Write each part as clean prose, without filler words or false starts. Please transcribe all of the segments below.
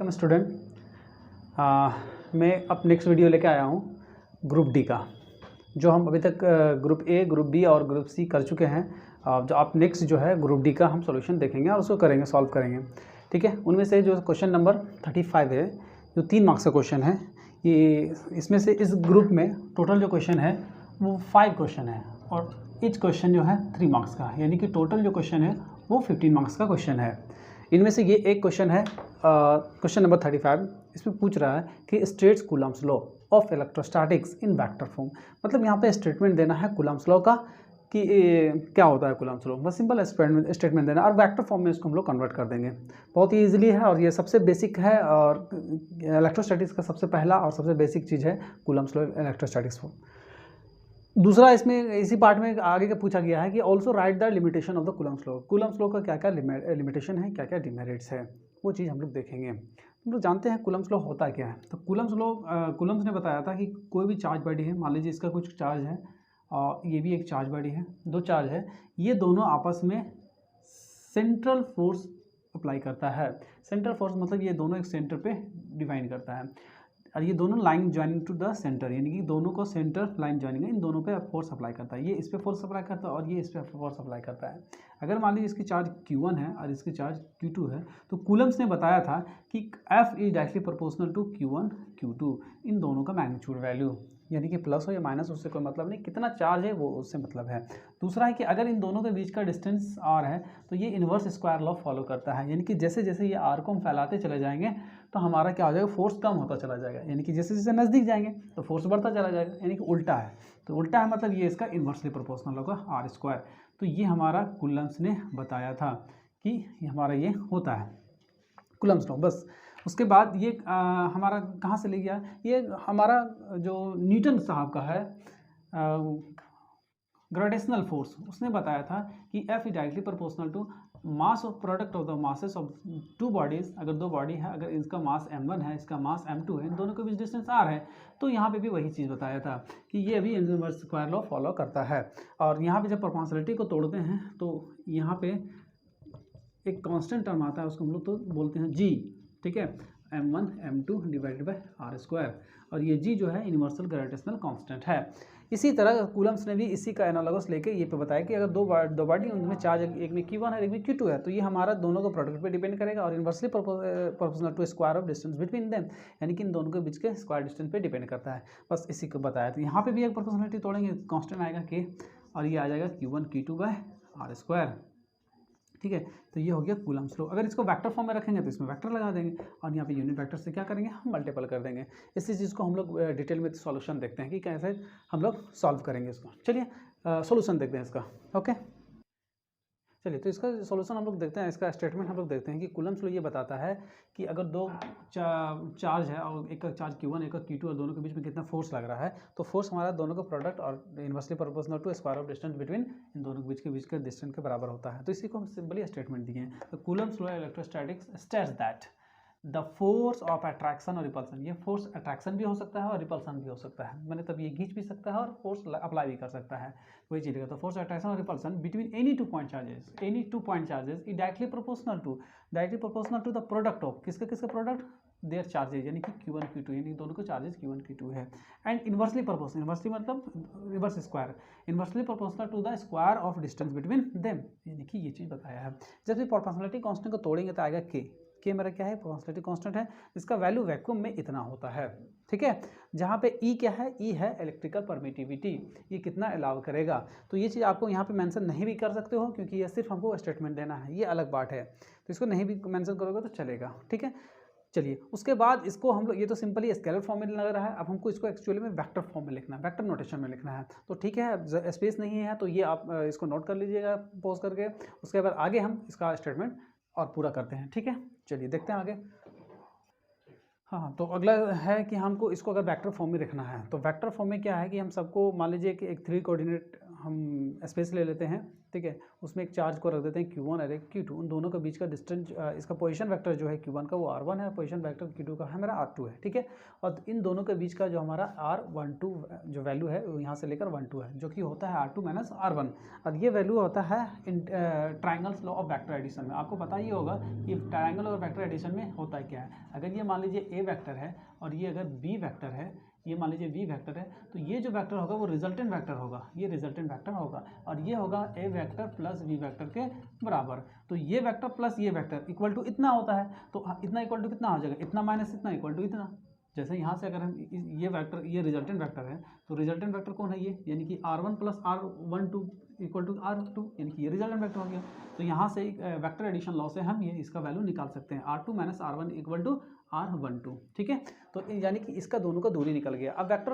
Welcome student. मैं अब next video लेके आया हूँ ग्रुप डी का। जो हम अभी तक ग्रुप ए, ग्रुप बी और ग्रुप सी कर चुके हैं। जो आप नेक्स्ट जो है ग्रुप डी का हम सॉल्यूशन देखेंगे और उसको करेंगे, सॉल्व करेंगे। ठीक है, उनमें से जो क्वेश्चन नंबर 35 है, जो 3 मार्क्स का क्वेश्चन है, ये इसमें से इस ग्रुप में टोटल जो क्वेश्चन है वो 5 क्वेश्चन है और ईच क्वेश्चन जो है 3 मार्क्स का, यानी कि टोटल जो क्वेश्चन है वो 15 मार्क्स का क्वेश्चन है। इनमें से ये एक क्वेश्चन है, क्वेश्चन नंबर 35। इसमें पूछ रहा है कि states Coulomb's law of electrostatics in vector form. मतलब यहाँ पे स्टेटमेंट देना है कूलम्स लॉ का कि क्या होता है कूलम्स लॉ। बस सिंपल स्टेटमेंट देना और वेक्टर फॉर्म में इसको हम लोग कन्वर्ट कर देंगे। बहुत ही ईजिली है और ये सबसे बेसिक है और इलेक्ट्रोस्टैटिक्स का सबसे पहला और सबसे बेसिक चीज़ है कूलम्स लॉ इलेक्ट्रोस्टैटिक्स फॉर्म। दूसरा इसमें इसी पार्ट में आगे का पूछा गया है कि also right the limitation of the Coulomb's law. Coulomb's law का क्या क्या लिमिटेशन है, क्या क्या डिमेरिट्स है, वो चीज़ हम लोग देखेंगे। हम लोग जानते हैं कूलम्स लॉ होता क्या है। तो कूलम्स ने बताया था कि कोई भी चार्ज बॉडी है, मान लीजिए इसका कुछ चार्ज है और ये भी एक चार्ज बॉडी है, 2 चार्ज है, ये दोनों आपस में सेंट्रल फोर्स अप्लाई करता है। सेंट्रल फोर्स मतलब ये दोनों एक सेंटर पे डिफाइन करता है और ये दोनों line joining two the centre, यानी कि दोनों को सेंटर लाइन ज्वाइनिंग है, इन दोनों पे फोर्स अप्लाई करता है। ये इस पे फोर्स अप्लाई करता है और ये इस पे फोर्स अप्लाई करता है। अगर मान लीजिए इसकी चार्ज Q1 है और इसकी चार्ज Q2 है, तो कूलम्स ने बताया था कि F is directly proportional to Q1 Q2, इन दोनों का मैग्नीट्यूड वैल्यू, यानी कि प्लस हो या माइनस उससे कोई मतलब नहीं, कितना चार्ज है वो उससे मतलब है। दूसरा है कि अगर इन दोनों के बीच का डिस्टेंस r है तो ये इन्वर्स स्क्वायर लॉ फॉलो करता है, यानी कि जैसे जैसे ये r को हम फैलाते चले जाएंगे तो हमारा क्या हो जाएगा, फोर्स कम होता चला जाएगा, यानी कि जैसे जैसे नज़दीक जाएंगे तो फोर्स बढ़ता चला जाएगा, यानी कि उल्टा है। तो उल्टा है मतलब ये इसका इन्वर्सली प्रोपोर्शनल होगा r स्क्वायर। तो ये हमारा कूलम्स ने बताया था कि हमारा ये होता है कूलम्स लॉ। बस उसके बाद ये हमारा कहाँ से ले गया, ये हमारा जो न्यूटन साहब का है ग्रेविटेशनल फोर्स, उसने बताया था कि F is directly proportional to mass of product of the masses of 2 bodies. अगर 2 बॉडी है, अगर इसका मास m1 है, इसका मास m2 है, इन दोनों के बीच डिस्टेंस r है, तो यहाँ पे भी वही चीज़ बताया था कि ये भी इन्वर्स स्क्वायर लॉ फॉलो करता है। और यहाँ पे जब प्रोपोर्शनलिटी को तोड़ते हैं तो यहाँ पे एक कांस्टेंट टर्म आता है, उसको हम लोग तो बोलते हैं g। ठीक है, m1 m2 divided by r square, और ये g जो है यूनिवर्सल ग्रेविटेशनल कांस्टेंट है। इसी तरह कूलम्स ने भी इसी का एनालॉगस लेके ये पे बताया कि अगर दो बॉडी उनमें चार्ज एक में Q1 है एक में Q2 है, तो ये हमारा दोनों का प्रोडक्ट पे डिपेंड करेगा और inversely proportional to square of distance between them, यानी कि इन दोनों के बीच के स्क्वायर डिस्टेंस पे डिपेंड करता है। बस इसी को बताया। तो यहाँ पे भी एक प्रोपोर्शनलिटी तोड़ेंगे, कांस्टेंट आएगा K और ये आ जाएगा Q1 Q2 bye r square. ठीक है, तो ये हो गया कूलम्स लॉ। अगर इसको वेक्टर फॉर्म में रखेंगे तो इसमें वेक्टर लगा देंगे और यहाँ पे यूनिट वेक्टर से क्या करेंगे, हम मल्टीपल कर देंगे। इसी चीज़ को हम लोग डिटेल में सॉल्यूशन देखते हैं कि कैसे हम लोग सॉल्व करेंगे इसको। चलिए सॉल्यूशन देखते हैं इसका। ओके, चलिए तो इसका सॉल्यूशन हम लोग देखते हैं, इसका स्टेटमेंट हम लोग देखते हैं कि कूलम्स लॉ ये बताता है कि अगर 2 चार्ज है और एक का चार्ज Q1 एक का Q2 और दोनों के बीच में कितना फोर्स लग रहा है, तो फोर्स हमारा दोनों का प्रोडक्ट और inversely proportional to square of distance between इन दोनों के बीच के डिस्टेंस के बराबर होता है। तो इसी को हम सिंपली स्टेटमेंट दिए हैं। तो Coulomb's law electrostatics states that the force of attraction और रिपल्सन, ये फोर्स अट्रैक्शन भी हो सकता है और रिपल्सन भी हो सकता है, मैंने तब ये खींच भी सकता है और फोर्स अप्लाई भी कर सकता है, वही चीज़ है। तो फोर्स अट्रैक्शन और repulsion between any 2 point charges is directly proportional to the product of किसका प्रोडक्ट देयर चार्जेज, यानी कि Q1 Q2, यानी दोनों के चार्जेस Q1 Q2 है। एंड इन्वर्सली प्रोपोर्शनल, इन्वर्सली मतलब reverse square, inversely proportional to the square of distance between them, यानी कि ये चीज़ बताया है। जब भी प्रोपोर्शनलिटी कांस्टेंट को तोड़ेंगे तो आएगा K मेरा क्या है, प्रोपोर्शनलिटी कांस्टेंट है, इसका वैल्यू वैक्यूम में इतना होता है। ठीक है, जहाँ पे E क्या है, E है इलेक्ट्रिकल परमिटिविटी, ये कितना अलाउ करेगा। तो ये चीज़ आपको यहाँ पे मेंशन नहीं भी कर सकते हो क्योंकि ये सिर्फ हमको स्टेटमेंट देना है, ये अलग बात है, तो इसको नहीं भी मेंशन करोगे तो चलेगा। ठीक है, चलिए उसके बाद इसको हम लोग, ये तो सिंपली स्केलर फॉर्म में लग रहा है, अब हमको इसको एक्चुअली में वेक्टर फॉर्म में लिखना है, वेक्टर नोटेशन में लिखना है। तो ठीक है, स्पेस नहीं है तो ये आप इसको नोट कर लीजिएगा पॉज करके। उसके बाद आगे हम इसका स्टेटमेंट और पूरा करते हैं। ठीक है, चलिए देखते हैं आगे। हाँ, तो अगला है कि हमको इसको अगर वेक्टर फॉर्म में रखना है, तो वेक्टर फॉर्म में क्या है कि हम सबको मान लीजिए कि एक 3 कोऑर्डिनेट हम स्पेस ले लेते हैं। ठीक है, उसमें एक चार्ज को रख देते हैं Q1 और एक Q2, उन दोनों के बीच का डिस्टेंस, इसका पोजीशन वेक्टर जो है Q1 का वो R1 है, पोजीशन वेक्टर Q2 का है मेरा R2 है, ठीक है। और इन दोनों के बीच का जो हमारा R12 जो वैल्यू है वो यहाँ से लेकर 12 है, जो कि होता है R2 माइनस R1, और ये वैल्यू होता है triangles law of vector addition में। आपको पता ही होगा कि ट्राइंगल और वेक्टर एडिशन में होता है क्या है। अगर ये मान लीजिए A वेक्टर है और ये अगर B वेक्टर है, ये मान लीजिए V वेक्टर है, तो ये जो वेक्टर होगा वो रिजल्टेंट वेक्टर होगा, ये रिजल्टेंट वेक्टर होगा, और ये होगा A vector plus V vector के बराबर। तो ये वेक्टर प्लस ये वेक्टर इक्वल टू इतना होता है, तो इतना इक्वल टू कितना हो जाएगा, इतना माइनस इतना इक्वल टू इतना। जैसे यहाँ से अगर हम ये वेक्टर, ये रिजल्टेंट वेक्टर है, तो रिजल्टेंट वेक्टर कौन है, ये यानी कि R1 plus R12 equal to R2, यानी कि ये रिजल्टेंट वेक्टर हो गया। तो यहाँ से वेक्टर एडिशन लॉ से हम ये इसका वैल्यू निकाल सकते हैं, R2 minus R1 equal to R12, ठीक है। तो यानी कि इसका दोनों का दूरी निकल गया। अब वेक्टर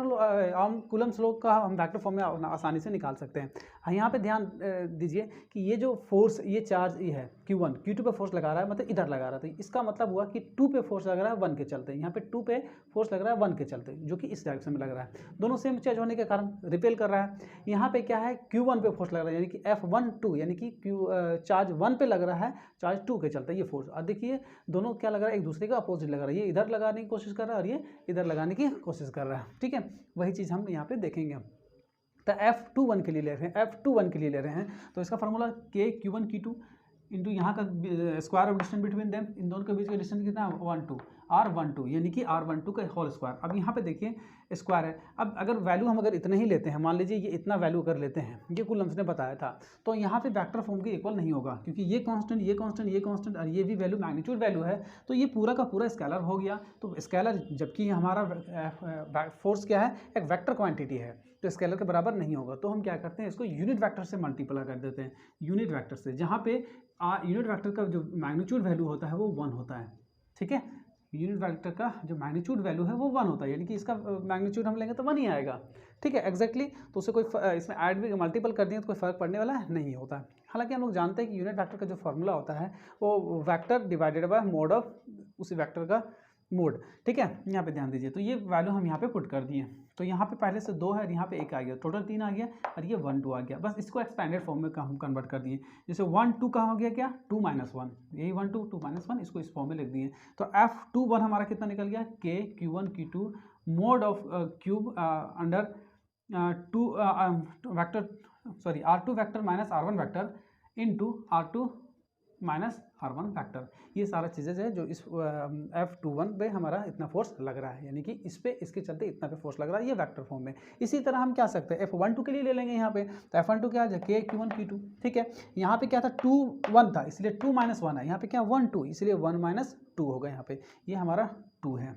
हम कूलम्स लॉ का हम वेक्टर फॉर्म में आसानी से निकाल सकते हैं। यहाँ पे ध्यान दीजिए कि ये जो फोर्स, ये चार्ज ये है Q1, Q2 पे फोर्स लगा रहा है, मतलब इधर लगा रहा था, इसका मतलब हुआ कि 2 पे फोर्स लग रहा है 1 के चलते, यहाँ पे 2 पे फोर्स लग रहा है 1 के चलते, जो कि इस डायरेक्शन में लग रहा है, दोनों सेम चार्ज होने के कारण रिपेल कर रहा है। यहाँ पे क्या है, Q1 पे फोर्स लग रहा है, यानी कि F12, यानी कि चार्ज 1 पे लग रहा है, चार्ज 2 के चलते ये फोर्स। और देखिए दोनों क्या लग रहा है, एक दूसरे का अपोजिट लग रहा है, ये इधर लगाने की कोशिश कर रहा है और ये इधर लगाने की कोशिश कर रहा है, ठीक है। वही चीज़ हम यहाँ पे देखेंगे। तो F21 के लिए ले रहे हैं, F21 के लिए ले रहे हैं, तो इसका formula K Q1 Q2 into यहाँ का square of distance between them, इन दोनों के बीच का डिस्टेंस कितना है 1 2, R12, यानी कि R12 का होल स्क्वायर। अब यहाँ पे देखिए स्क्वायर है, अब अगर वैल्यू हम अगर इतने ही लेते हैं, मान लीजिए ये इतना वैल्यू कर लेते हैं, ये कूलम्स ने बताया था, तो यहाँ पे वेक्टर फॉर्म के इक्वल नहीं होगा, क्योंकि ये कांस्टेंट ये कांस्टेंट ये कांस्टेंट और ये भी वैल्यू मैग्नीट्यूड वैल्यू है, तो ये पूरा का पूरा स्केलर हो गया। तो स्केलर, जबकि हमारा फोर्स क्या है, एक वेक्टर क्वांटिटी है, तो स्केलर के बराबर नहीं होगा। तो हम क्या करते हैं, इसको यूनिट वेक्टर से मल्टीप्लाई कर देते हैं, यूनिट वेक्टर से, जहाँ पे यूनिट वेक्टर का जो मैग्नीट्यूड वैल्यू होता है वो 1 होता है, ठीक है। यूनिट वेक्टर का जो मैग्नीट्यूड वैल्यू है वो 1 होता है, यानी कि इसका मैग्नीट्यूड हम लेंगे तो 1 ही आएगा, ठीक है, एग्जैक्टली। तो उसे कोई इसमें ऐड भी मल्टीपल कर दिए तो कोई फर्क पड़ने वाला नहीं होता। हालांकि हम लोग जानते हैं कि यूनिट वेक्टर का जो फॉर्मूला होता है वो vector divided by mode of उसी वेक्टर का मोड, ठीक है। यहाँ पे ध्यान दीजिए, तो ये वैल्यू हम यहाँ पे पुट कर दिए, तो यहाँ पे पहले से 2 है और यहाँ पे 1 आ गया, टोटल 3 आ गया, और ये 1 2 आ गया। बस इसको एक्सपेंडेड फॉर्म में हम कन्वर्ट कर दिए, जैसे 1 2 कहाँ हो गया, क्या 2 माइनस 1, यही 1 2 2 माइनस 1, इसको इस फॉर्म में लिख दिए। तो F21 हमारा कितना निकल गया, K Q1 Q2 mode of cube under R2 vector minus R1 vector into R2 minus R1 factor. ये सारा चीज़ें हैं जो इस F21 पे हमारा इतना फोर्स लग रहा है, यानी कि इस पे इसके चलते इतना पे फोर्स लग रहा है, ये वेक्टर फॉर्म में। इसी तरह हम क्या सकते हैं, F12 के लिए ले लेंगे यहाँ पे, तो F12 क्या है, K Q1 Q2, ठीक है। यहाँ पे क्या था 2 1 था, इसलिए 2 माइनस 1 है, यहाँ पे क्या 1 2, इसलिए 1 माइनस 2 होगा, यहाँ पे ये हमारा 2 है,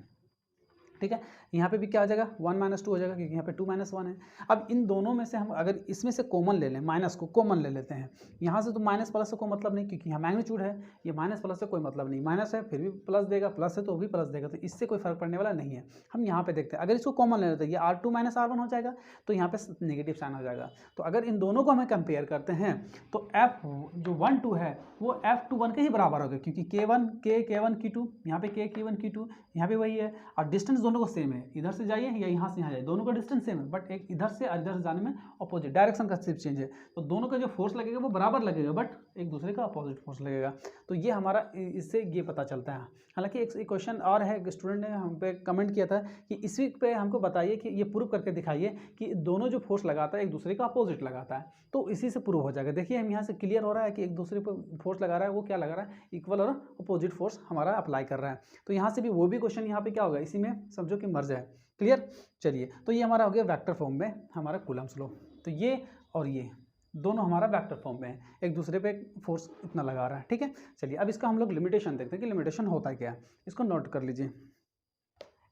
ठीक है। यहाँ पे भी क्या आ जाएगा 1 माइनस 2 हो जाएगा, क्योंकि यहाँ पे 2 माइनस 1 है। अब इन दोनों में से हम अगर इसमें से कॉमन ले लें, माइनस को कॉमन ले लेते हैं, यहाँ से तो माइनस प्लस से कोई मतलब नहीं, क्योंकि यहाँ मैग्नीट्यूड है, ये माइनस प्लस से कोई मतलब नहीं, माइनस है फिर भी प्लस देगा, प्लस है तो भी प्लस देगा, तो इससे कोई फर्क पड़ने वाला नहीं है। हम यहाँ पे देखते हैं, अगर इसको कॉमन ले लेते हैं, ये R2 माइनस R1 हो जाएगा, तो यहाँ पे नेगेटिव साइन हो जाएगा। तो अगर इन दोनों को हमें कंपेयर करते हैं, तो F जो 1 2 है वो F21 के ही बराबर होगा, क्योंकि K1 Q2, यहाँ पे K Q1 Q2, यहाँ पे वही है, और डिस्टेंस दोनों को सेम है, इधर से जाइए या यहाँ से यहाँ जाइए, दोनों का डिस्टेंस सेम है, बट एक इधर से और इधर से जाने में अपोजिट डायरेक्शन का सिर्फ चेंज है, तो दोनों का जो फोर्स लगेगा वो बराबर लगेगा, बट एक दूसरे का अपोजिट फोर्स लगेगा। तो ये हमारा इससे ये पता चलता है। हालांकि एक क्वेश्चन और है, स्टूडेंट ने हम पे कमेंट किया था कि इसी पे हमको बताइए कि ये प्रूव करके दिखाइए कि दोनों जो फोर्स लगाता है एक दूसरे का अपोजिट लगाता है, तो इसी से प्रूव हो जाएगा। देखिए हम यहाँ से क्लियर हो रहा है कि एक दूसरे पर फोर्स लगा रहा है, वो क्या लगा रहा है, इक्वल और अपोजिट फोर्स हमारा अप्लाई कर रहा है। तो यहाँ से भी वो भी क्वेश्चन यहाँ पे क्या होगा, इसी में समझो कि मर्ज है। क्लियर, चलिए, तो ये हमारा हो गया वेक्टर फॉर्म में हमारा कूलम्स लॉ। तो ये और ये दोनों हमारा वेक्टर फॉर्म में है, एक दूसरे पे फोर्स इतना लगा रहा है, ठीक है। चलिए अब इसका हम लोग लिमिटेशन देखते हैं कि लिमिटेशन होता है क्या, इसको नोट कर लीजिए।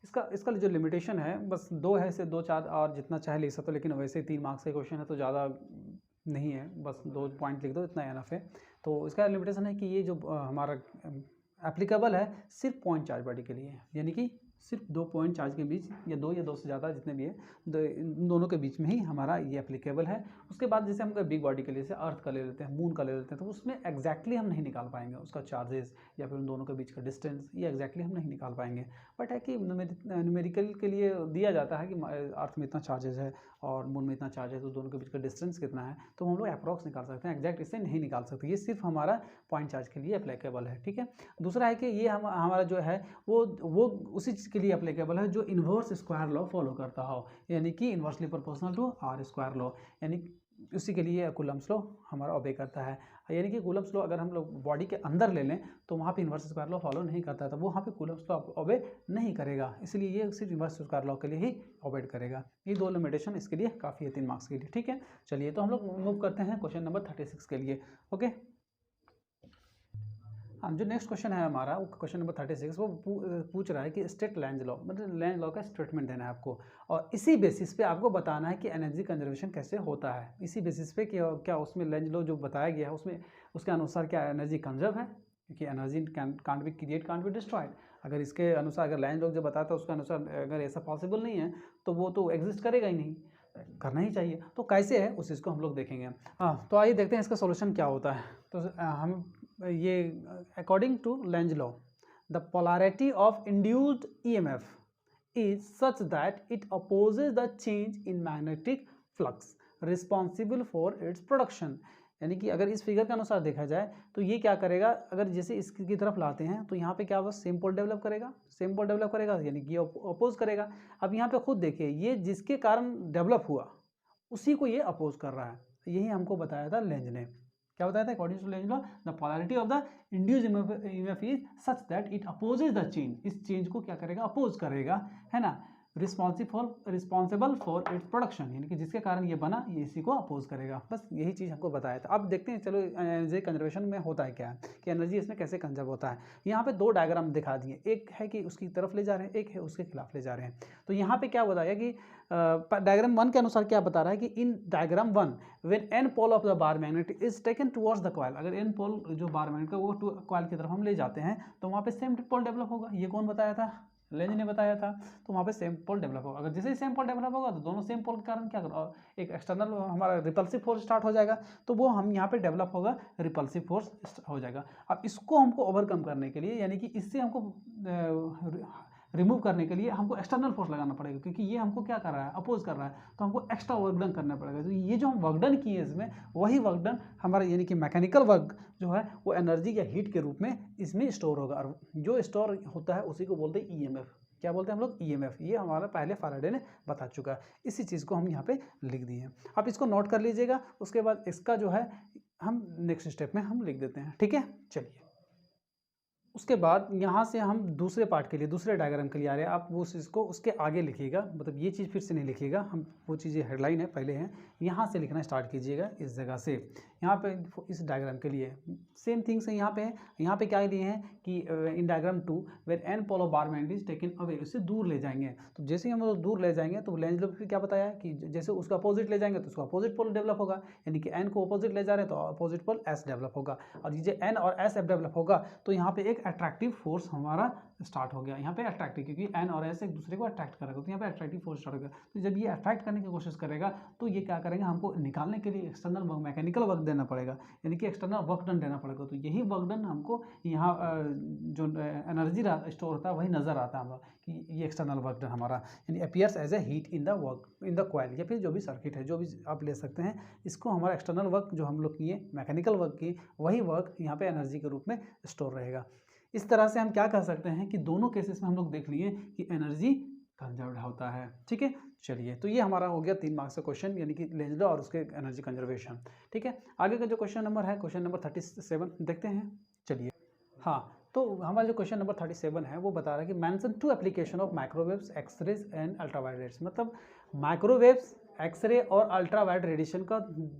इसका जो लिमिटेशन है बस 2 है, इसे 2 4 और जितना चाहे ले सकते हो, लेकिन वैसे 3 मार्क्स का क्वेश्चन है तो ज़्यादा नहीं है, बस 2 पॉइंट लिख दो, इतना एनफ है। तो इसका लिमिटेशन है कि ये जो हमारा एप्लीकेबल है सिर्फ पॉइंट चार्ज बॉडी के लिए, यानी कि सिर्फ 2 पॉइंट चार्ज के बीच या 2 से ज़्यादा जितने भी है इन दोनों के बीच में ही हमारा ये एप्लीकेबल है। उसके बाद जैसे हम बिग बॉडी के लिए जैसे अर्थ का ले लेते हैं, मून का ले लेते हैं, तो उसमें एग्जैक्टली हम नहीं निकाल पाएंगे उसका चार्जेस या फिर उन दोनों के बीच का डिस्टेंस, ये एग्जैक्टली हम नहीं निकाल पाएंगे। बट है कि न्यूमेरिकल के लिए दिया जाता है कि अर्थ में इतना चार्जेस है और मून में इतना चार्ज है, तो दोनों के बीच का डिस्टेंस कितना है, तो हम लोग अप्रॉक्स निकाल सकते हैं, एग्जैक्ट इससे नहीं निकाल सकते। ये सिर्फ हमारा पॉइंट चार्ज के लिए एप्लीकेबल है, ठीक है। दूसरा है कि ये हमारा जो है वो उसी चीज़ के लिए एप्लीकेबल है जो इन्वर्स स्क्वायर लॉ फॉलो करता हो, यानी कि inversely proportional to R square law, यानी उसी के लिए कूलम्ब्स लॉ हमारा ओबे करता है। यानी कि कूलम्ब्स लॉ अगर हम लोग बॉडी के अंदर ले लें तो वहाँ पे इन्वर्स स्क्वायर लॉ फॉलो नहीं करता है, तो वहाँ पे कूलम्ब्स लॉ ओबे नहीं करेगा, इसलिए ये सिर्फ इन्वर्स स्क्वायर लॉ के लिए ही ओबे करेगा। ये 2 लिमिटेशन इसके लिए काफ़ी है 3 मार्क्स के लिए, ठीक है। चलिए तो हम लोग मूव करते हैं क्वेश्चन नंबर 36 के लिए। ओके, हाँ, जो नेक्स्ट क्वेश्चन है हमारा वो क्वेश्चन नंबर 36, वो पूछ रहा है कि स्टेट लैंज लॉ, मतलब लैंज लॉ का स्टेटमेंट देना है आपको, और इसी बेसिस पे आपको बताना है कि एनर्जी कंजर्वेशन कैसे होता है। इसी बेसिस पे क्या उसमें लैंज लॉ जो बताया गया है उसमें उसके अनुसार क्या एनर्जी कंजर्व है, क्योंकि energy can't be create, can't be destroyed. अगर इसके अनुसार अगर लैंज लॉ जो बताता है उसके अनुसार अगर ऐसा पॉसिबल नहीं है तो वो तो एग्जिस्ट करेगा ही नहीं, करना ही चाहिए। तो कैसे है उस चीज़ को हम लोग देखेंगे। हाँ, तो आइए देखते हैं इसका सोल्यूशन क्या होता है। तो हम ये according to Lenz law the polarity of induced EMF is such that it opposes the change in magnetic flux responsible for its production. यानी कि अगर इस फिगर के अनुसार देखा जाए तो ये क्या करेगा, अगर जैसे इसकी तरफ लाते हैं तो यहाँ पे क्या होगा, सेम पोल डेवलप करेगा, सेम पोल डेवलप करेगा यानी कि अपोज करेगा। अब यहाँ पे खुद देखिए ये जिसके कारण डेवलप हुआ उसी को ये अपोज कर रहा है, यही हमको बताया था लेंज ने। क्या बताया था, according to Lenz law the polarity of the induced EMF is such that it opposes the change, इस चेंज को क्या करेगा, अपोज करेगा, है ना, रिस्पॉन्सिबल फॉर इट्स प्रोडक्शन, यानी कि जिसके कारण ये बना ये इसी को अपोज करेगा। बस यही चीज़ हमको बताया था। अब देखते हैं चलो एनर्जी कंजर्वेशन में होता है क्या है, कि एनर्जी इसमें कैसे कंजर्व होता है। यहाँ पे 2 डायग्राम दिखा दिए, एक है कि उसकी तरफ ले जा रहे हैं, एक है उसके खिलाफ ले जा रहे हैं। तो यहाँ पे क्या बताया कि डायग्राम 1 के अनुसार क्या बता रहा है कि इन diagram 1 when N pole of the bar magnet is taken towards the coil, अगर एन पोल जो बार मैग्नेट का वो कॉइल की तरफ हम ले जाते हैं तो वहाँ पे सेम पोल डेवलप होगा। ये कौन बताया था, लेंज ने बताया था। तो वहाँ पे सेम पोल डेवलप होगा, अगर जैसे ही सेम पोल डेवलप होगा तो दोनों सेम पोल के कारण क्या करो, एक एक्सटर्नल हमारा रिपल्सिव फोर्स स्टार्ट हो जाएगा, तो वो हम यहाँ पे डेवलप होगा रिपल्सिव फोर्स हो जाएगा। अब इसको हमको ओवरकम करने के लिए, यानी कि इससे हमको रिमूव करने के लिए हमको एक्सटर्नल फोर्स लगाना पड़ेगा, क्योंकि ये हमको क्या कर रहा है, अपोज कर रहा है, तो हमको एक्स्ट्रा वर्क डन करना पड़ेगा। तो ये जो हम वर्क डन किए इसमें वही वर्क डन हमारा यानी कि मैकेनिकल वर्क जो है वो एनर्जी या हीट के रूप में इसमें स्टोर होगा, और जो स्टोर होता है उसी को बोलते हैं ईएमएफ। क्या बोलते हैं हम लोग, ईएमएफ। ये हमारा पहले फैराडे ने बता चुका है, इसी चीज़ को हम यहाँ पे लिख दिए हैं। आप इसको नोट कर लीजिएगा, उसके बाद इसका जो है हम नेक्स्ट स्टेप में हम लिख देते हैं, ठीक है। चलिए उसके बाद यहाँ से हम दूसरे पार्ट के लिए, दूसरे डायग्राम के लिए आ रहे हैं। आप वो चीज़ को उसके आगे लिखिएगा, मतलब ये चीज़ फिर से नहीं लिखिएगा, हम वो चीज़ें हेडलाइन है पहले हैं, यहाँ से लिखना स्टार्ट कीजिएगा इस जगह से। यहाँ पे इस डायग्राम के लिए सेम थिंग्स है, यहाँ पे क्या लिए हैं कि इन diagram 2 where N pole of bar magnet is taken away, उससे दूर ले जाएंगे। तो जैसे ही हम लोग दूर ले जाएंगे तो लेंज लॉ फिर क्या बताया कि जैसे उसका अपोजिट ले जाएंगे तो उसका अपोजिट पोल डेवलप होगा, यानी कि एन को अपोजिट ले जा रहे हैं तो अपोजिट पोल एस डेवलप होगा, और ये एन और एस डेवलप होगा तो यहाँ पे एक अट्रैक्टिव फोर्स हमारा स्टार्ट हो गया। यहाँ पे अट्रैक्टिव, क्योंकि एन और एस एक दूसरे को अट्रैक्ट करेगा, तो यहाँ पे अट्रैक्टिव फोर्स स्टार्ट हो गया। तो जब ये अट्रैक्ट करने की कोशिश करेगा तो ये क्या करेंगे, हमको निकालने के लिए एक्सटर्नल वर्क, मैकेनिकल वर्क देना पड़ेगा, यानी कि एक्सटर्नल वर्क डन देना पड़ेगा। तो यही वर्क डन हमको यहाँ जो एनर्जी स्टोर होता है वही नज़र आता है हमारा कि ये एक्सटर्नल वर्क डन हमारा यानी appears as a heat in the work in the coil, या फिर जो भी सर्किट है जो भी आप ले सकते हैं, इसको हमारा एक्सटर्नल वर्क जो हम लोग किए मैकेनिकल वर्क की वही वर्क यहाँ पे एनर्जी के रूप में स्टोर रहेगा। इस तरह से हम क्या कह सकते हैं कि दोनों केसेस में हम लोग देख लिए कि एनर्जी कंजर्व्ड होता है, ठीक है। चलिए तो ये हमारा हो गया 3 मार्क्स का क्वेश्चन, यानी कि लेंज लॉ और उसके एनर्जी कंजर्वेशन, ठीक है। आगे का जो क्वेश्चन नंबर है क्वेश्चन नंबर 37 देखते हैं। चलिए हाँ, तो हमारा जो क्वेश्चन नंबर 37 है वो बता रहा है कि mention 2 application of microwaves, X-rays and ultraviolets, मतलब माइक्रोवेव्स, एक्सरे और अल्ट्रावायलेट रेडिएशन का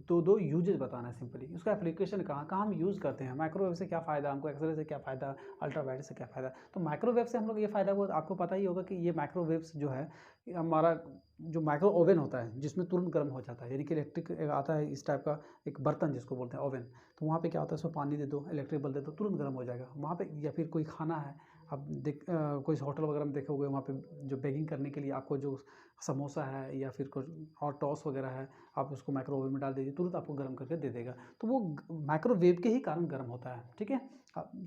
दो यूजेस बताना है सिंपली। उसका एप्लीकेशन कहाँ हम यूज़ करते हैं, माइक्रोवेव से क्या फ़ायदा हमको, एक्सरे से क्या फ़ायदा, अल्ट्रावायलेट से क्या फ़ायदा। तो माइक्रोवेव से हम लोग ये फ़ायदा वो आपको पता ही होगा कि ये माइक्रोवेव्स जो है हमारा जो माइक्रो ओवन होता है जिसमें तुरंत गर्म हो जाता है, यानी कि इलेक्ट्रिक आता है इस टाइप का एक बर्तन जिसको बोलते हैं ओवन, तो वहाँ पे क्या होता है उसमें पानी दे दो, इलेक्ट्रिक बल्ब दे दो, तुरंत गर्म हो जाएगा वहाँ पे। या फिर कोई खाना है आप कोई होटल वगैरह में देखे होंगे, वहाँ पे जो बेकिंग करने के लिए आपको जो समोसा है या फिर कुछ और टॉस वगैरह है, आप उसको माइक्रोवेव में डाल दीजिए, तुरंत आपको गर्म करके दे देगा। तो वो माइक्रोवेव के ही कारण गर्म होता है, ठीक है।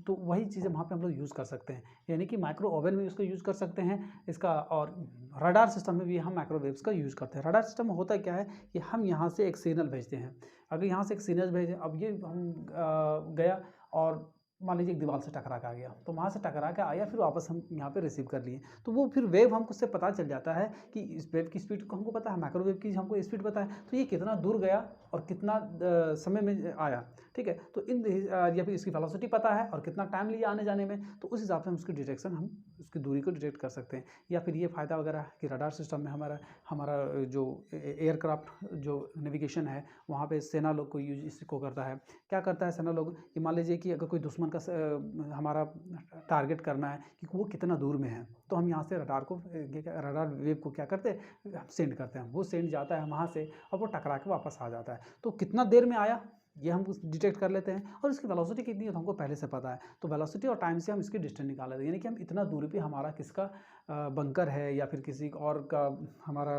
तो वही चीज़ें वहाँ पे हम लोग यूज़ कर सकते हैं, यानी कि माइक्रो ओवन में इसको यूज़ कर सकते हैं इसका। और रडार सिस्टम में भी हम माइक्रोवेव्स का यूज़ करते हैं। रडार सिस्टम में होता क्या है कि हम यहाँ से एक सिग्नल भेजते हैं। अगर यहाँ से एक सिग्नल भेजें, अब ये हम गया और मान लीजिए एक दीवार से टकरा के आ गया, तो वहाँ से टकरा के आया, फिर वापस हम यहाँ पे रिसीव कर लिए, तो वो फिर वेव हमको उससे पता चल जाता है कि इस वेव की स्पीड को हमको पता है, माइक्रोवेव की हमको स्पीड पता है, तो ये कितना दूर गया और कितना समय में आया, ठीक है। तो या फिर इसकी वेलोसिटी पता है और कितना टाइम लिया आने जाने में, तो उस हिसाब से हम उसकी डिटेक्शन, हम उसकी दूरी को डिटेक्ट कर सकते हैं। या फिर ये फ़ायदा वगैरह है कि रडार सिस्टम में हमारा जो एयरक्राफ्ट जो नेविगेशन है, वहाँ पे सेना लोग को यूज इसको करता है। क्या करता है सेना लोग कि मान लीजिए कि अगर कोई दुश्मन का हमारा टारगेट करना है कि वो कितना दूर में है, तो हम यहाँ से रडार वेव को क्या करते हैं, सेंड करते हैं। वो सेंड जाता है वहाँ से और वो टकरा के वापस आ जाता है। तो कितना देर में आया ये हम डिटेक्ट कर लेते हैं, और इसकी वेलोसिटी कितनी है तो हमको पहले से पता है। तो वेलोसिटी और टाइम से हम इसकी डिस्टेंस निकाल लेते हैं, यानी कि हम इतना दूरी पे हमारा किसका बंकर है या फिर किसी और का हमारा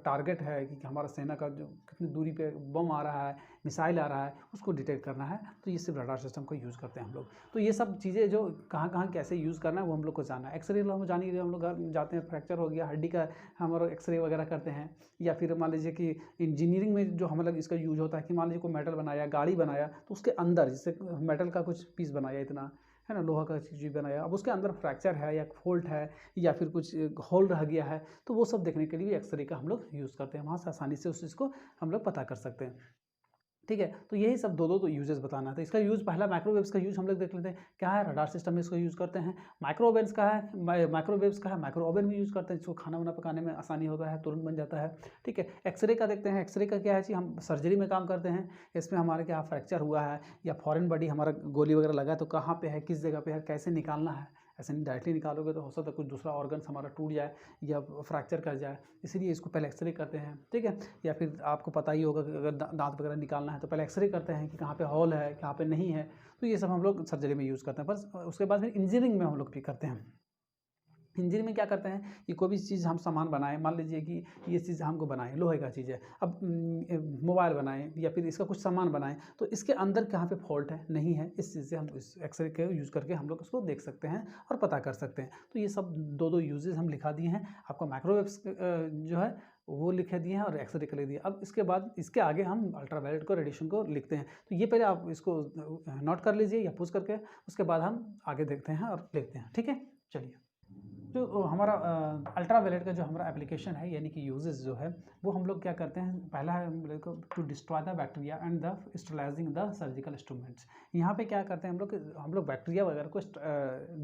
टारगेट है कि हमारा सेना का जो कितनी दूरी पे बम आ रहा है, मिसाइल आ रहा है, उसको डिटेक्ट करना है। तो ये सिर्फ रडार सिस्टम को यूज़ करते हैं हम लोग। तो ये सब चीज़ें जो कहाँ कहाँ कैसे यूज़ करना है वो हम लोग को जानना है। एक्सरे हम जान ही, हम लोग घर जाते हैं, फ्रैक्चर हो गया हड्डी का, हम लोग एक्सरे वगैरह करते हैं। या फिर मान लीजिए कि इंजीनियरिंग में जो हम लोग इसका यूज होता है कि मान लीजिए कोई मेटल बनाया, गाड़ी बनाया, तो उसके अंदर जैसे मेटल का कुछ पीस बनाया इतना, है ना, लोहा का चीज़ बनाया, अब उसके अंदर फ्रैक्चर है या फॉल्ट है या फिर कुछ होल रह गया है, तो वो सब देखने के लिए भी एक्सरे का हम लोग यूज़ करते हैं। वहाँ से आसानी से उस चीज़ को हम लोग पता कर सकते हैं, ठीक है। तो यही सब दो तो यूजेस बताना था। इसका यूज़ पहला माइक्रोवेव्स का यूज़ हम लोग देख लेते हैं क्या है। रडार सिस्टम में इसको यूज़ करते हैं। माइक्रोवेव्स का है, माइक्रोवेव्स का है माइक्रो ओवन में यूज़ करते हैं, जिसको खाना वाना पकाने में आसानी होता है, तुरंत बन जाता है, ठीक है। एक्सरे का देखते हैं। एक्सरे का क्या है कि हम सर्जरी में काम करते हैं, इसमें हमारे क्या फ्रैक्चर हुआ है या फॉरेन बॉडी हमारा गोली वगैरह लगा है तो कहाँ पे है, किस जगह पे है, कैसे निकालना है। ऐसे नहीं डायरेक्टली निकालोगे तो हो सकता है कुछ दूसरा ऑर्गन्स हमारा टूट जाए या फ्रैक्चर कर जाए, इसीलिए इसको पहले एक्सरे करते हैं, ठीक है। या फिर आपको पता ही होगा कि अगर दांत वगैरह निकालना है तो पहले एक्सरे करते हैं कि कहाँ पे हॉल है, कहाँ पे नहीं है। तो ये सब हम लोग सर्जरी में यूज़ करते हैं। बस उसके बाद फिर इंजीनियरिंग में हम लोग भी करते हैं। इंजीनियरिंग में क्या करते हैं कि कोई भी चीज़ हम सामान बनाएं, मान लीजिए कि ये चीज़ हमको बनाएं, लोहे का चीज़ है, अब मोबाइल बनाएं या फिर इसका कुछ सामान बनाएं, तो इसके अंदर कहाँ पे फॉल्ट है, नहीं है, इस चीज़ से हम इस एक्सरे के यूज़ करके हम लोग उसको देख सकते हैं और पता कर सकते हैं। तो ये सब दो यूजेस हम लिखा दिए हैं आपको। माइक्रोवेव्स जो है वो लिखे दिए हैं और एक्सरे के लिख दिए। अब इसके बाद इसके आगे हम अल्ट्रावायलेट को, रेडिएशन को लिखते हैं। तो ये पहले आप इसको नोट कर लीजिए या पूछ करके, उसके बाद हम आगे देखते हैं और लिखते हैं, ठीक है। चलिए, जो हमारा अल्ट्रावायलेट का जो हमारा एप्लीकेशन है यानी कि यूजेस जो है वो हम लोग क्या करते हैं। पहला है to destroy the bacteria and the sterilising the surgical instruments. यहाँ पे क्या करते हैं हम लोग बैक्टीरिया वगैरह को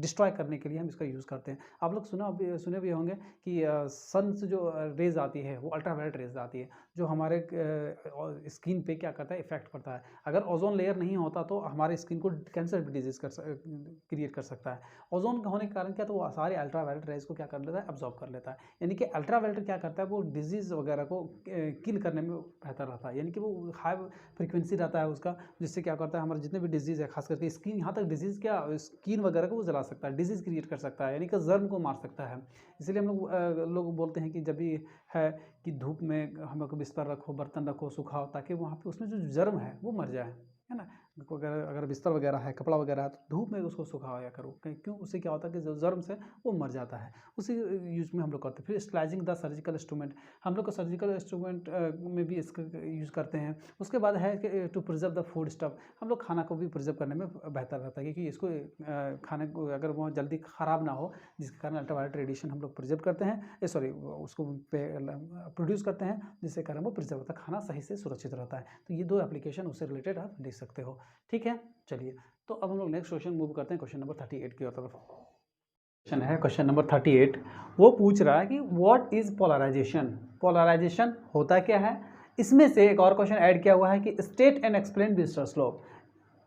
डिस्ट्रॉय करने के लिए हम इसका यूज़ करते हैं। आप लोग सुने भी होंगे कि सन से जो रेज आती है वो अल्ट्रावायलेट रेज आती है, जो हमारे स्किन पे क्या करता है, इफेक्ट करता है। अगर ओजोन लेयर नहीं होता तो हमारे स्किन को कैंसर डिजीज क्रिएट कर सकता है। ओजोन होने के कारण क्या, तो वो सारे अल्ट्रावायलेट रेज को क्या कर लेता है, अब्जॉर्ब कर लेता है। यानी कि अल्ट्रावायलेट क्या करता है, वो डिजीज़ वगैरह को किल करने में बेहतर रहता है, यानी कि वो हाई फ्रिक्वेंसी रहता है उसका, जिससे क्या करता है हमारे जितने भी डिजीज़ है, खास करके स्किन, यहाँ तक डिजीज़ क्या, स्किन वगैरह को वो जला सकता है, डिजीज़ क्रिएट कर सकता है, यानी कि जर्म को मार सकता है। इसलिए हम लोग बोलते हैं कि जब भी है कि धूप में हम लोग बिस्तर रखो, बर्तन रखो, सुखाओ, ताकि वहाँ पे उसमें जो जर्म है वो मर जाए, है ना। अगर बिस्तर वगैरह है, कपड़ा वगैरह है, तो धूप में उसको सुखाया करो, क्यों, उससे क्या होता है कि जो जर्म से वो मर जाता है। उसी यूज में हम लोग करते हैं। फिर स्टेरिलाइजिंग द सर्जिकल इंस्ट्रूमेंट, हम लोग को सर्जिकल इंस्ट्रूमेंट में भी इसका यूज़ करते हैं। उसके बाद है कि to preserve the food stuff, हम लोग खाना को भी प्रिजर्व करने में बेहतर रहता है, क्योंकि इसको खाने को अगर वो जल्दी ख़राब ना हो, जिसके कारण अल्ट्रावायलेट रेडिएशन हम लोग प्रिजर्व करते हैं, सॉरी उसको प्रोड्यूस करते हैं, जिससे कारण वो प्रिजर्व होता है, खाना सही से सुरक्षित रहता है। तो ये दो एप्लीकेशन उससे रिलेटेड आप देख सकते हो, ठीक है। चलिए, तो अब हम लोग नेक्स्ट क्वेश्चन मूव करते हैं, क्वेश्चन नंबर 38 की तरफ। क्वेश्चन है क्वेश्चन नंबर 38, वो पूछ रहा है कि व्हाट इज पोलराइजेशन। पोलराइजेशन होता क्या है। इसमें से एक और क्वेश्चन ऐड किया हुआ है कि state and explain ब्रिस्टर्स law.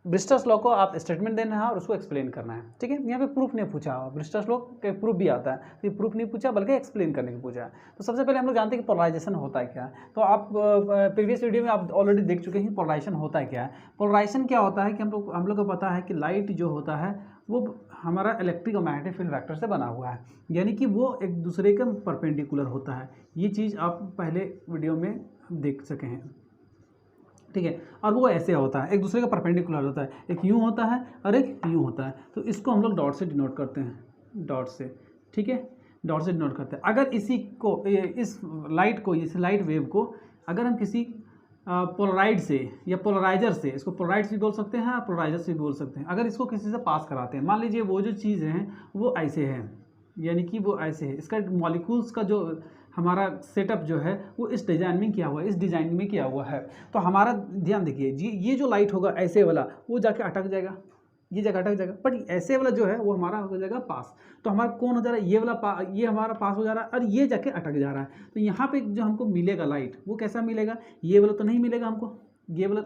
ब्रिस्टर्स law को आप स्टेटमेंट देना है और उसको एक्सप्लेन करना है, ठीक है। यहाँ पे प्रूफ नहीं पूछा, ब्रिस्टर्स लॉ के प्रूफ भी आता है, तो ये प्रूफ नहीं पूछा बल्कि एक्सप्लेन करने को पूछा है। तो सबसे पहले हम लोग जानते हैं कि पोलराइजेशन होता है क्या। तो आप प्रीवियस वीडियो में आप ऑलरेडी देख चुके हैं पोलराइजेशन होता है क्या है। पोलराइजेशन क्या होता है कि हम लोग को पता है कि लाइट जो होता है वो हमारा इलेक्ट्रिक और मैग्नेटिक फील्ड वेक्टर से बना हुआ है, यानी कि वो एक दूसरे के परपेंडिकुलर होता है। ये चीज़ आप पहले वीडियो में देख सके हैं, ठीक है। और वो ऐसे होता है, एक दूसरे का परपेंडिकुलर होता है, एक यूँ होता है और एक यूँ होता है। तो इसको हम लोग डॉट से डिनोट करते हैं, डॉट से, ठीक है, डॉट से डिनोट करते हैं। अगर इसी को, इस लाइट को, इस लाइट वेव को अगर हम किसी पोलराइड से या पोलराइजर से, इसको पोलराइड से भी बोल सकते हैं और पोलराइजर से भी बोल सकते हैं, अगर इसको किसी से पास कराते हैं, मान लीजिए वो जो चीज़ है वो ऐसे है, यानी कि वो ऐसे है, इसका मॉलिक्यूल्स का जो हमारा सेटअप जो है वो इस डिज़ाइन में किया हुआ है, इस डिज़ाइन में किया हुआ है। तो हमारा ध्यान देखिए जी, ये जो लाइट होगा ऐसे वाला, वो जाके अटक जाएगा, ये जगह अटक जाएगा, बट ऐसे वाला जो है वो हमारा हो जाएगा पास। तो हमारा कौन हो जा रहा है, ये वाला ये हमारा पास हो जा रहा है और ये जाके अटक जा रहा है। तो यहाँ पे जो हमको मिलेगा लाइट, वो कैसा मिलेगा, ये वाला तो नहीं मिलेगा हमको, ये वाला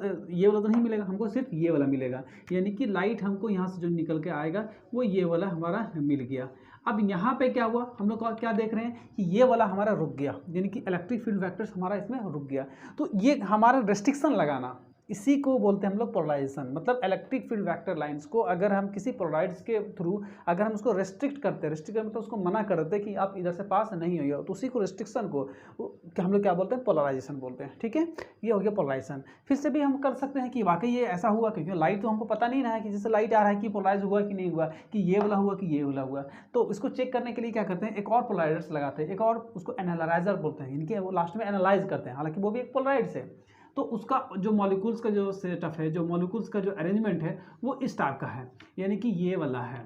तो नहीं मिलेगा हमको, सिर्फ ये वाला मिलेगा। यानी कि लाइट हमको यहाँ से जो निकल के आएगा वो ये वाला हमारा मिल गया। अब यहाँ पे क्या हुआ, हम लोग क्या देख रहे हैं कि ये वाला हमारा रुक गया, यानी कि इलेक्ट्रिक फील्ड वेक्टर्स हमारा इसमें रुक गया। तो ये हमारा रेस्ट्रिक्शन लगाना, इसी को बोलते हैं हम लोग पोलराइजेशन। मतलब इलेक्ट्रिक फील्ड वेक्टर लाइंस को अगर हम किसी पोलराइड्स के थ्रू अगर हम उसको रेस्ट्रिक्ट करते, मतलब उसको मना कर देते कि आप इधर से पास नहीं होइए, तो उसी को रेस्ट्रिक्शन को हम लोग क्या बोलते हैं, पोलराइजेशन बोलते हैं, ठीक है। ये हो गया पोलराइजेशन। फिर से भी हम कर सकते हैं कि वाकई ये ऐसा हुआ, क्योंकि लाइट तो हमको पता नहीं रहा है कि जैसे लाइट आ रहा है कि पोलराइज हुआ कि नहीं हुआ, कि ये वाला हुआ कि ये वाला हुआ। तो इसको चेक करने के लिए क्या करते हैं, एक और पोलराइजर्स लगाते हैं, एक और उसको एनालाइजर बोलते हैं, इनके वो लास्ट में एनालाइज करते हैं, हालांकि वो भी एक पोलराइड्स है। तो उसका जो मॉलिक्यूल्स का जो सेटअप है, जो मॉलिक्यूल्स का जो अरेंजमेंट है वो इस टाइप का है, यानी कि ये वाला है,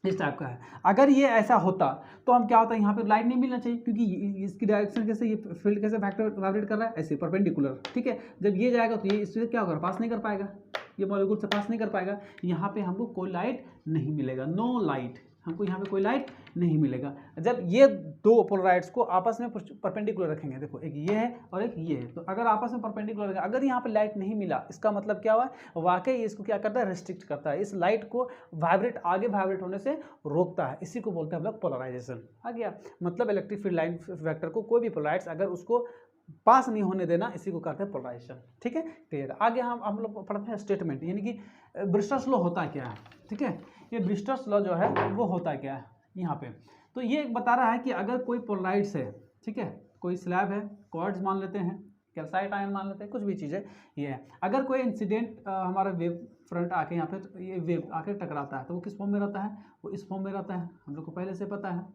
इस टाइप का है। अगर ये ऐसा होता तो हम क्या होता है, यहाँ पे लाइट नहीं मिलना चाहिए, क्योंकि इसकी डायरेक्शन कैसे, ये फील्ड कैसे वाइब्रेट कर रहा है, ऐसे परपेंडिकुलर, ठीक है। जब ये जाएगा तो ये इससे क्या होगा, पास नहीं कर पाएगा, ये मॉलिक्यूल से पास नहीं कर पाएगा। यहाँ पे हमको कोई लाइट नहीं मिलेगा, नो लाइट, हमको यहाँ पे कोई लाइट नहीं मिलेगा। जब ये दो पोलराइड्स को आपस में परपेंडिकुलर रखेंगे, देखो एक ये है और एक ये है, तो अगर आपस में परपेंडिकुलर रखेंगे, अगर यहाँ पे लाइट नहीं मिला, इसका मतलब क्या हुआ, वाकई इसको क्या करता है, रिस्ट्रिक्ट करता है, इस लाइट को आगे वाइब्रेट होने से रोकता है। इसी को बोलते हैं हम लोग पोलराइजेशन। आ गया, मतलब इलेक्ट्रिक फील्ड लाइन वेक्टर को कोई भी पोलराइड्स अगर उसको पास नहीं होने देना, इसी को कहते हैं पोलराइजेशन, ठीक है, क्लियर। आगे हम लोग पढ़ते हैं स्टेटमेंट, यानी कि ब्रिस्टल्स लॉ होता क्या है, ठीक है। ये ब्रिस्टल्स लॉ जो है वो होता क्या है यहाँ पे, तो ये बता रहा है कि अगर कोई पोलराइड्स है, ठीक है, कोई स्लैब है, क्वार्ट्ज मान लेते हैं, कैल्साइट आयन मान लेते हैं, कुछ भी चीज़ है, ये है। अगर कोई इंसिडेंट हमारा वेव फ्रंट आके यहाँ पे ये वेव आके टकराता है, तो वो किस फॉर्म में रहता है, वो इस फॉर्म में रहता है, हम लोग को पहले से पता है।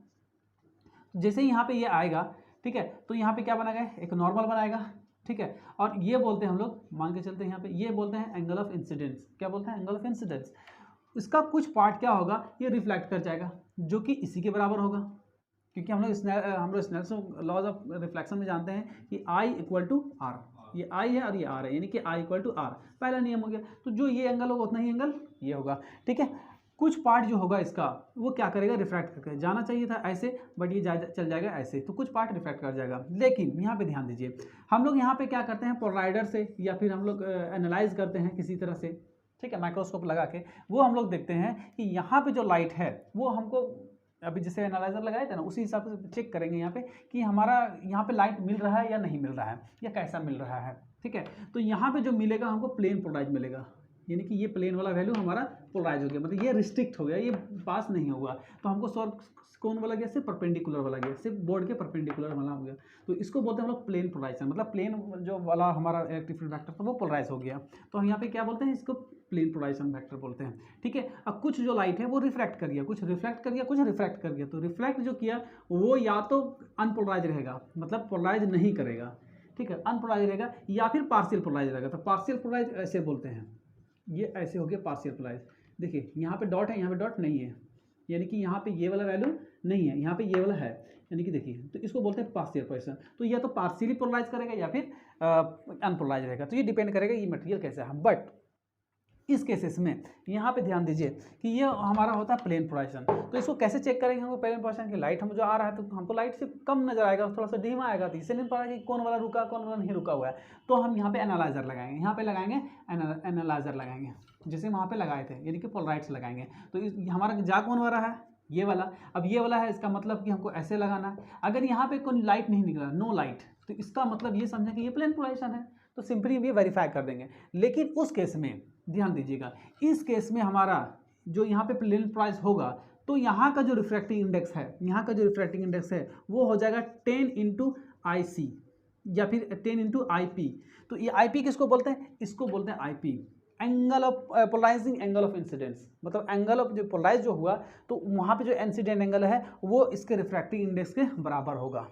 जैसे ही यहाँ पे ये आएगा, ठीक है, तो यहाँ पे क्या बनाएगा, एक नॉर्मल बनाएगा, ठीक है। और ये बोलते हैं हम लोग, मान के चलते हैं यहाँ पे, ये बोलते हैं एंगल ऑफ इंसिडेंस। क्या बोलते हैं, एंगल ऑफ इंसिडेंस। इसका कुछ पार्ट क्या होगा, ये रिफ्लेक्ट कर जाएगा, जो कि इसी के बराबर होगा, क्योंकि हम लोग स्नेल्स लॉज ऑफ रिफ्लेक्शन में जानते हैं कि I इक्वल टू आर, ये I है और ये R है, यानी कि I इक्वल टू आर, पहला नियम हो गया। तो जो ये एंगल होगा उतना ही एंगल ये होगा, ठीक है। कुछ पार्ट जो होगा इसका वो क्या करेगा, रिफ्रैक्ट करके जाना चाहिए था ऐसे, बट ये चल जाएगा ऐसे, तो कुछ पार्ट रिफ्रैक्ट कर जाएगा। लेकिन यहाँ पे ध्यान दीजिए, हम लोग यहाँ पे क्या करते हैं, पोलराइडर से या फिर हम लोग एनालाइज करते हैं किसी तरह से, ठीक है, माइक्रोस्कोप लगा के, वो हम लोग देखते हैं कि यहाँ पे जो लाइट है वो हमको अभी जैसे एनालाइजर लगाए थे ना, उसी हिसाब से चेक करेंगे यहाँ पे कि हमारा यहाँ पे लाइट मिल रहा है या नहीं मिल रहा है, या कैसा मिल रहा है, ठीक है। तो यहाँ पे जो मिलेगा हमको प्लेन पोलराइज मिलेगा, यानी कि ये प्लेन वाला वैल्यू हमारा पोलराइज हो गया, मतलब ये रिस्ट्रिक्ट हो गया, ये पास नहीं होगा। तो हमको सॉल्व कौन वाला गया, सिर्फ परपेंडिकुलर वाला गया, सिर्फ बोर्ड के परपेंडिकुलर वाला हो गया। तो इसको बोलते हैं हम लोग प्लेन पोलराइजेशन, मतलब प्लेन जो वाला हमारा इलेक्ट्रिक फील्ड वेक्टर था वो पोलराइज हो गया। तो हम यहाँ पे क्या बोलते हैं, इसको प्लेन पोलराइजेशन वेक्टर बोलते हैं, ठीक है। अब कुछ जो लाइट है वो रिफ्रैक्ट कर गया, कुछ रिफ्लेक्ट कर गया, कुछ रिफ्रैक्ट कर गया। तो रिफ्लेक्ट जो किया वो या तो अनपोलराइज रहेगा, मतलब पोलराइज नहीं करेगा, ठीक है, अनपोलराइज रहेगा, या फिर पार्शियल पोलराइज रहेगा। तो पार्शियल पोलराइज ऐसे बोलते हैं, ये ऐसे हो गया पार्शियल पोलराइज। देखिए यहाँ पे डॉट है, यहाँ पे डॉट नहीं है, यानी कि यहाँ पे ये वाला वैल्यू नहीं है, यहाँ पे ये वाला है, यानी कि देखिए, तो इसको बोलते हैं पार्शियल पोलराइजेशन। तो या तो पार्शियली पोलराइज करेगा या फिर अनपोलराइज रहेगा, तो ये डिपेंड करेगा ये मटेरियल कैसा है। बट इस केसेस में यहाँ पे ध्यान दीजिए कि ये हमारा होता है प्लेन पोलराइजेशन। तो इसको कैसे चेक करेंगे हमको, प्लेन पोलराइजेशन की लाइट हम जो आ रहा है तो हमको लाइट से कम नजर आएगा, थोड़ा सा धीमा आएगा, तो इससे नहीं पता कि कौन वाला रुका कौन वाला नहीं रुका हुआ है। तो हम यहाँ पे एनालाइजर लगाएंगे, यहाँ पे लगाएंगे एनालाइजर लगाएंगे, जैसे वहाँ पे लगाए थे, यानी कि पोलराइड्स लगाएंगे। तो हमारा जा कौन वाला है, ये वाला। अब ये वाला है, इसका मतलब कि हमको ऐसे लगाना है। अगर यहाँ पे कोई लाइट नहीं निकला, नो लाइट, तो इसका मतलब ये समझें कि ये प्लेन पोलराइजेशन है, तो सिंपली ये वेरीफाई कर देंगे। लेकिन उस केस में ध्यान दीजिएगा, इस केस में हमारा जो यहाँ पे प्लेन प्राइस होगा तो यहाँ का जो रिफ्रैक्टिव इंडेक्स है, यहाँ का जो रिफ्रैक्टिव इंडेक्स है वो हो जाएगा 10 इंटू IC या फिर 10 इंटू IP। तो ये IP किसको बोलते हैं? इसको बोलते हैं IP, angle of polarizing angle of incidence. मतलब एंगल ऑफ जो पोलराइज जो हुआ तो वहाँ पे जो इंसिडेंट एंगल है वो इसके रिफ्रैक्टिव इंडेक्स के बराबर होगा।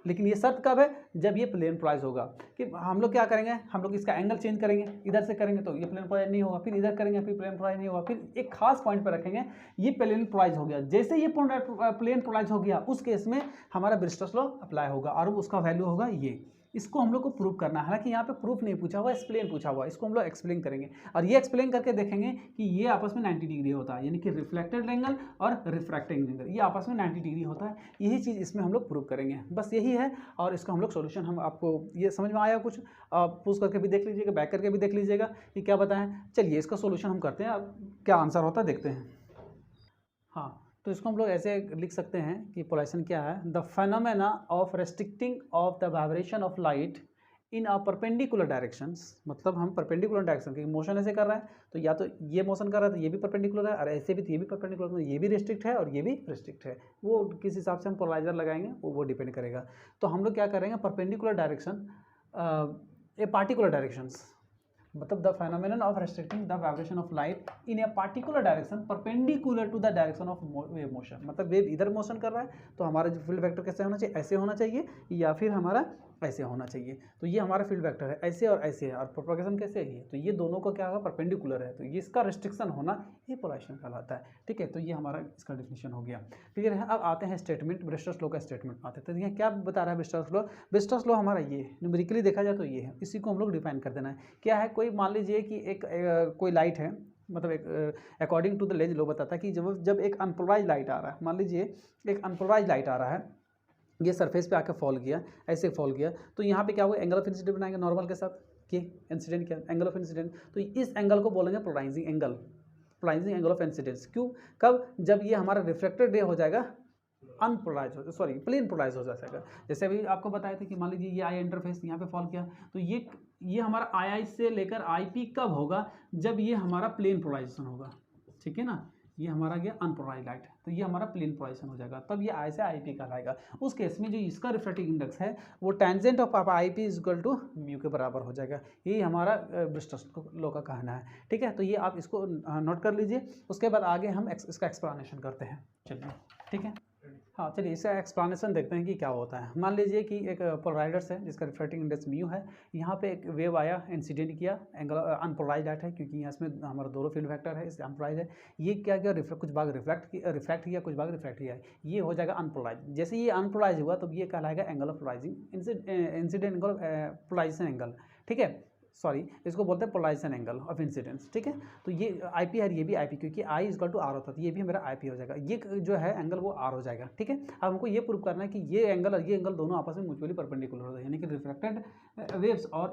लेकिन ये शर्त कब है? जब ये प्लेन पोलराइज होगा। कि हम लोग क्या करेंगे, हम लोग इसका एंगल चेंज करेंगे, इधर से करेंगे तो ये प्लेन पोलराइज नहीं होगा, फिर इधर करेंगे फिर प्लेन पोलराइज नहीं होगा, फिर एक खास पॉइंट पर रखेंगे ये प्लेन पोलराइज हो गया। जैसे ये प्लेन पोलराइज हो गया उस केस में हमारा ब्रिस्टल्स लॉ अप्लाई होगा और उसका वैल्यू होगा ये। इसको हम लोग को प्रूव करना है। हालांकि यहाँ पे प्रूफ नहीं पूछा हुआ, एक्सप्लेन पूछा हुआ, इसको हम लोग एक्सप्लेन करेंगे और ये एक्सप्लेन करके देखेंगे कि ये आपस में 90 डिग्री होता है, यानी कि रिफ्लेक्टेड एंगल और रिफ्रैक्टिंग एंगल ये आपस में 90 डिग्री होता है। यही चीज़ इसमें हम लोग प्रूव करेंगे, बस यही है। और इसका हम लोग सोल्यूशन, हम आपको ये समझ में आया कुछ, पूछ करके भी देख लीजिएगा, बैक करके भी देख लीजिएगा कि क्या बताएं। चलिए इसका सोल्यूशन हम करते हैं, अब क्या आंसर होता है देखते हैं। हाँ, तो इसको हम लोग ऐसे लिख सकते हैं कि पोलराइजेशन क्या है, the phenomena of restricting of the vibration of light in a perpendicular directions. मतलब हम परपेंडिकुलर डायरेक्शन की मोशन ऐसे कर रहा है तो या तो ये मोशन कर रहा है तो ये भी परपेंडिकुलर है, और ऐसे भी तो ये भी परपेंडिकुलर, तो ये भी रिस्ट्रिक्ट है और ये भी रिस्ट्रिक्ट है। वो किस हिसाब से हम पोलराइजर लगाएंगे वो डिपेंड करेगा। तो हम लोग क्या करेंगे, perpendicular direction a particular directions, मतलब the phenomenon of restricting the vibration of light in a particular direction perpendicular to the direction of wave motion. मतलब वेव इधर मोशन कर रहा है तो हमारा जो फील्ड वेक्टर कैसे होना चाहिए, ऐसे होना चाहिए या फिर हमारा ऐसे होना चाहिए। तो ये हमारा फील्ड वेक्टर है, ऐसे और ऐसे है, और प्रोपगेशन कैसे है, तो ये दोनों का क्या होगा, परपेंडिकुलर है, तो ये इसका रिस्ट्रिक्शन होना ये पोलराइजेशन कहलाता है। ठीक है, तो ये हमारा इसका डेफिनेशन हो गया, क्लियर है। अब आते हैं स्टेटमेंट, ब्रिस्टल्स लॉ का स्टेटमेंट आते हैं। तो ये क्या बता रहा है ब्रिस्टल्स लॉ? ब्रिस्टल्स लॉ हमारा ये न्यूमेरिकली देखा जाए तो ये है, इसी को हम लोग डिफाइन कर देना है। क्या है, कोई मान लीजिए कि एक कोई लाइट है, मतलब एक according to the Lenz law बताता है कि जब एक अनपोलराइज लाइट आ रहा है, मान लीजिए एक अनपोलराइज लाइट आ रहा है, ये सरफेस पे आकर फॉल किया, ऐसे फॉल किया, तो यहाँ पे क्या होगा, एंगल ऑफ इंसिडेंट बनाएंगे नॉर्मल के साथ, कि इंसिडेंट क्या, एंगल ऑफ इंसिडेंट, तो इस एंगल को बोलेंगे polarizing angle, polarizing angle of incidence. क्यों, कब, जब ये हमारा रिफ्लेक्टेड रे हो जाएगा अनपोलराइज हो, सॉरी प्लेन पोलराइज हो जाएगा। जैसे अभी आपको बताया था कि मान लीजिए ये आई इंटरफेस यहाँ पे फॉल किया, तो ये हमारा आई से लेकर IP कब होगा, जब ये हमारा प्लेन पोलराइजेशन होगा। ठीक है ना, ये हमारा गया अनपोलराइज लाइट, तो ये हमारा प्लेन पोलराइजेशन हो जाएगा, तब ये आई से IP कहलाएगा। उस केस में जो इसका रिफ्रैक्टिव इंडेक्स है वो tangent of IP is equal to mu के बराबर हो जाएगा। यही हमारा ब्रिस्टल्स लॉ का कहना है। ठीक है, तो ये आप इसको नोट कर लीजिए। उसके बाद आगे हम इसका एक्सप्लेनेशन करते हैं। चलिए ठीक है, हाँ चलिए इसका एक्सप्लेनेशन देखते हैं कि क्या होता है। मान लीजिए कि एक पोलराइजर्स है जिसका रिफ्रैक्टिव इंडेक्स म्यू है, यहाँ पे एक वेव आया, इंसिडेंट किया, एंगल अनपोलराइज लाइट है क्योंकि यहाँ इसमें हमारा दोनों फील्ड वेक्टर है, इसलिए अनपोलराइज है। ये क्या किया, कुछ भाग रिफ्लेक्ट किया, कुछ भाग रिफ्लेक्ट किया, ये हो जाएगा अनपोलराइज। जैसे ये अनपोलराइज हुआ तो ये कहलाएगा angle of polarizing incident angle of polarization angle. ठीक है, सॉरी इसको बोलते हैं पोलराइजेशन एंगल ऑफ इंसिडेंस। ठीक है, तो ये IP है, ये भी IP, क्योंकि I इक्वल टू R होता है, तो ये भी मेरा IP हो जाएगा, ये जो है एंगल वो R हो जाएगा। ठीक है, अब हमको ये प्रूव करना है कि ये एंगल और ये एंगल दोनों आपस में म्यूचुअली परपेंडिकुलर होता है, यानी कि रिफ्रैक्टेड वेव्स और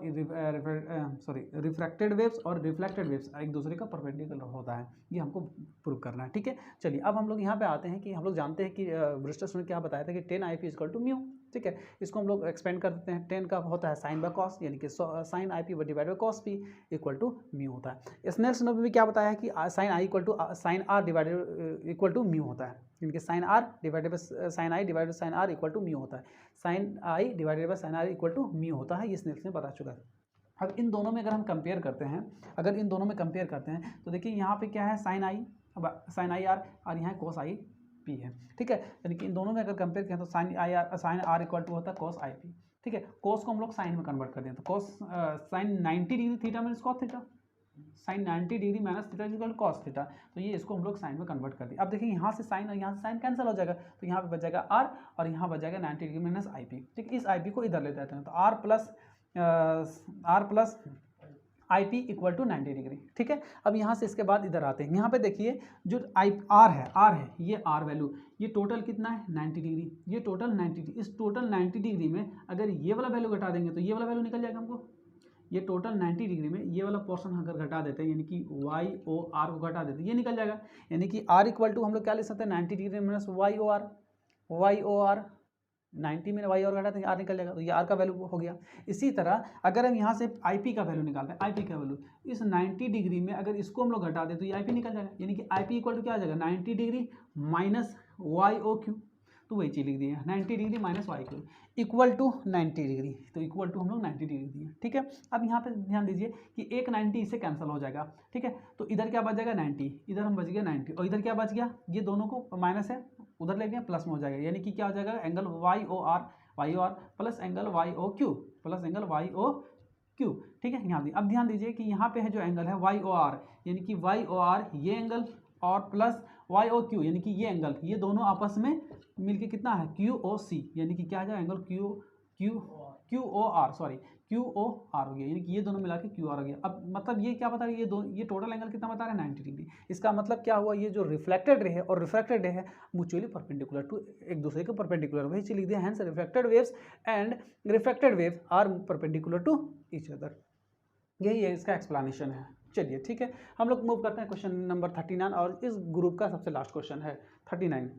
रिफ्रैक्टेड वेव्स और रिफ्लेक्टेड वेव्स एक दूसरे का परपेंडिकुलर होता है, ये हमको प्रूव करना है। ठीक है, चलिए अब हम लोग यहाँ पे आते हैं कि हम लोग जानते हैं कि ब्रिस्टल्स ने क्या बताया था कि 10 IP इक्वल टू म्यू। ठीक है, इसको हम लोग एक्सपेंड कर देते हैं। 10 का होता है साइन बाय कॉस, यानी कि sine IP divide by cos P equal to mu होता है। स्नेल्स ने भी क्या बताया है कि sine I equal to sine R divided equal to mu होता है, यानी कि sine R divided by sine I divided sine R equal to mu होता है। Sine I divided by sine R equal to mu होता है, ये Snell's ने बता चुका है। अब इन दोनों में अगर हम कंपेयर करते हैं, अगर इन दोनों में कंपेयर करते हैं तो देखिए यहाँ पे क्या है, साइन I, अब साइन I R और यहाँ कोस I P है। ठीक है, यानी कि इन दोनों में अगर कंपेयर करें तो साइन R इक्वल टू होता है कोस IP। ठीक है, कोस को हम लोग साइन में कन्वर्ट कर दें तो cos sine 90 degree theta minus cos theta, sine 90 degree minus theta equal cos theta, तो ये इसको हम लोग साइन में कन्वर्ट कर दिए। अब देखिए यहाँ से साइन और यहाँ से साइन कैंसिल हो जाएगा, तो यहाँ पे बच जाएगा R और यहाँ बच जाएगा 90 डिग्री माइनस IP। ठीक, इस IP को इधर ले जाते हैं तो R plus IP equal to 90 degree. ठीक है, अब यहाँ से इसके बाद इधर आते हैं, यहाँ पे देखिए जो R है ये R वैल्यू, ये टोटल कितना है 90 डिग्री, ये टोटल 90 डिग्री। इस टोटल 90 डिग्री में अगर ये वाला वैल्यू घटा देंगे तो ये वाला वैल्यू निकल जाएगा हमको। ये टोटल 90 डिग्री में ये वाला पोर्शन अगर घटा देते हैं, यानी कि YOR को घटा देते हैं, ये निकल जाएगा, यानी कि R इक्वल टू हम लोग क्या ले सकते हैं 90 डिग्री माइनस YOR। 90 में वाई और घटा देंगे, आर निकल जाएगा, तो ये आर का वैल्यू हो गया। इसी तरह अगर हम यहाँ से आई पी का वैल्यू निकालते हैं, आई पी का वैल्यू इस 90 डिग्री में अगर इसको हम लोग घटा दें तो ये आई पी निकल जाएगा, यानी कि आई पी इक्वल टू क्या आ जाएगा 90 degree minus Y O Q, तो वही चीज़ लिख दी है 90 degree minus Y Q equal to 90 degree, तो इक्वल टू हम लोग 90 डिग्री दिए, ठीक है। अब यहाँ पे ध्यान दीजिए कि एक 90 इससे कैंसिल हो जाएगा, ठीक है, तो इधर क्या बच जाएगा 90, इधर हम बच गया 90 और इधर क्या बच गया, ये दोनों को माइनस है उधर ले गया प्लस में हो जाएगा, यानी कि क्या हो जाएगा angle Y O R plus angle Y O Q plus angle Y O Q, ठीक है। यहाँ अब ध्यान दीजिए कि यहाँ पे है जो एंगल है वाई ओ आर, यानी कि वाई ओ आर ये एंगल और प्लस वाई ओ क्यू यानी कि ये एंगल, ये दोनों आपस में मिलके कितना है क्यू ओ सी, यानी कि क्या है एंगल क्यू ओ आर हो गया, यानी कि ये दोनों मिला के क्यू आर हो गया। अब मतलब ये क्या बता रही है, ये टोटल एंगल कितना बता रहा है 90 डिग्री। इसका मतलब क्या हुआ, ये जो रिफ्लेक्टेड रे है और रिफ्रैक्टेड रे है म्यूचुअली परपेंडिकुलर टू एक दूसरे के परपेंडिकुलर, वही चीज लिख दिया, hence reflected waves and refracted wave are perpendicular to each other. यही है इसका एक्सप्लेनेशन है। चलिए ठीक है, हम लोग मूव करते हैं क्वेश्चन नंबर 39 और इस ग्रुप का सबसे लास्ट क्वेश्चन है 39।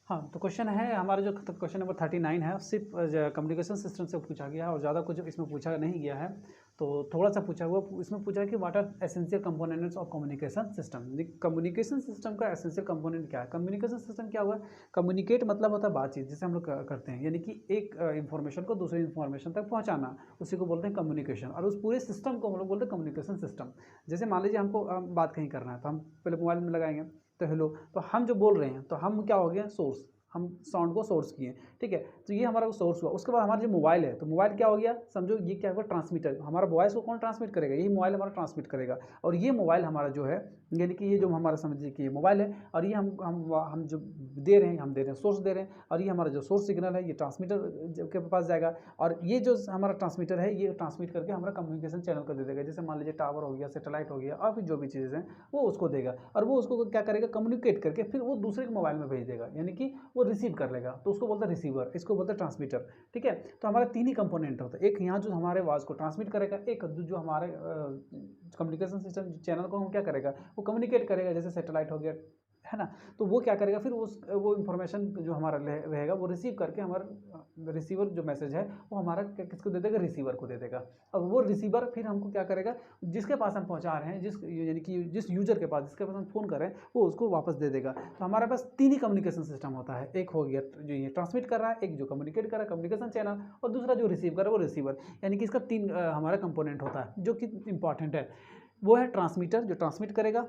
हाँ, तो क्वेश्चन है हमारा जो क्वेश्चन नंबर 39 है सिर्फ कम्युनिकेशन सिस्टम से पूछा गया है और ज़्यादा कुछ इसमें पूछा नहीं गया है, तो थोड़ा सा पूछा हुआ इसमें पूछा है कि what are essential components of communication system. Communication system का एसेंशियल कंपोनेंट क्या है, कम्युनिकेशन सिस्टम क्या हुआ, कम्युनिकेट मतलब होता है बातचीत, जिसे हम लोग करते हैं, यानी कि एक इंफॉर्मेशन को दूसरी इंफॉर्मेशन तक पहुँचाना, उसी को बोलते हैं कम्युनिकेशन, और उस पूरे सिस्टम को हम लोग बोलते हैं कम्युनिकेशन सिस्टम। जैसे मान लीजिए हमको बात कहीं करना है तो हम पहले मोबाइल में लगाएंगे तो हेलो, तो हम जो बोल रहे हैं तो हम क्या हो गया सोर्स, हम साउंड को सोर्स किए, ठीक है, तो ये हमारा सोर्स हुआ। उसके बाद हमारा जो मोबाइल है तो मोबाइल क्या हो गया, समझो ये क्या होगा ट्रांसमीटर, हमारा वॉइस को कौन ट्रांसमिट करेगा, यही मोबाइल हमारा ट्रांसमिट करेगा, और ये मोबाइल हमारा जो है यानी कि ये जो हमारा समझिए कि ये मोबाइल है और ये हम जो दे रहे हैं, हम दे रहे हैं सोर्स दे रहे हैं, और ये हमारा जो सोर्स सिग्नल है ये ट्रांसमीटर के पास जाएगा, और ये जो हमारा ट्रांसमीटर है ये ट्रांसमिट करके हमारा कम्युनिकेशन चैनल को दे देगा, जैसे मान लीजिए टावर हो गया, सैटेलाइट हो गया, और फिर जो भी चीज़ें हैं वो उसको देगा, और वो उसको क्या करेगा कम्युनिकेट करके फिर वो दूसरे के मोबाइल में भेज देगा, यानी कि वो रिसीव कर लेगा, तो उसको बोलते हैं रिसीवर, इसको बोलते हैं ट्रांसमीटर, ठीक है। तो हमारे तीन ही कंपोनेंट होता है, एक यहाँ जो हमारे आवाज़ को ट्रांसमिट करेगा, एक जो हमारे कम्युनिकेशन सिस्टम चैनल को हम क्या करेगा वो कम्युनिकेट करेगा, जैसे सैटेलाइट हो गया है ना, तो वो क्या करेगा फिर वो इन्फॉर्मेशन जो हमारा रहेगा वो रिसीव करके हमारा रिसीवर जो मैसेज है वो हमारा किसको दे देगा, रिसीवर को दे देगा, और वो रिसीवर फिर हमको क्या करेगा, जिसके पास हम पहुंचा रहे हैं, यानी कि जिस यूजर के पास, जिसके पास हम फ़ोन कर रहे हैं वो उसको वापस दे देगा। तो हमारे पास तीन ही कम्युनिकेशन सिस्टम होता है, एक हो गया जो ये ट्रांसमिट कर रहा है, एक जो कम्युनिकेट कर रहा है कम्युनिकेशन चैनल, और दूसरा जो रिसीव कर रहा है वो रिसीवर, यानी कि इसका तीन हमारा कंपोनेंट होता है जो कि इंपॉर्टेंट है। वो है ट्रांसमीटर जो ट्रांसमिट करेगा,